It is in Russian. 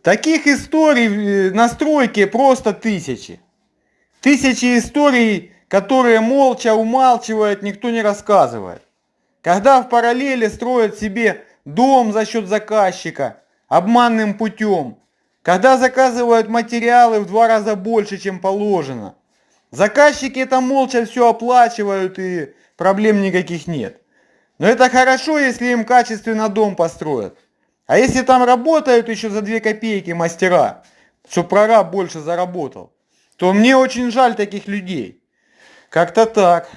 Таких историй на стройке просто тысячи. Тысячи историй, которые молча умалчивают, никто не рассказывает. Когда в параллели строят себе дом за счет заказчика обманным путем. Когда заказывают материалы в 2 раза больше, чем положено. Заказчики это молча все оплачивают и проблем никаких нет. Но это хорошо, если им качественно дом построят. А если там работают еще за 2 копейки мастера, чтобы прораб больше заработал, то мне очень жаль таких людей. Как-то так.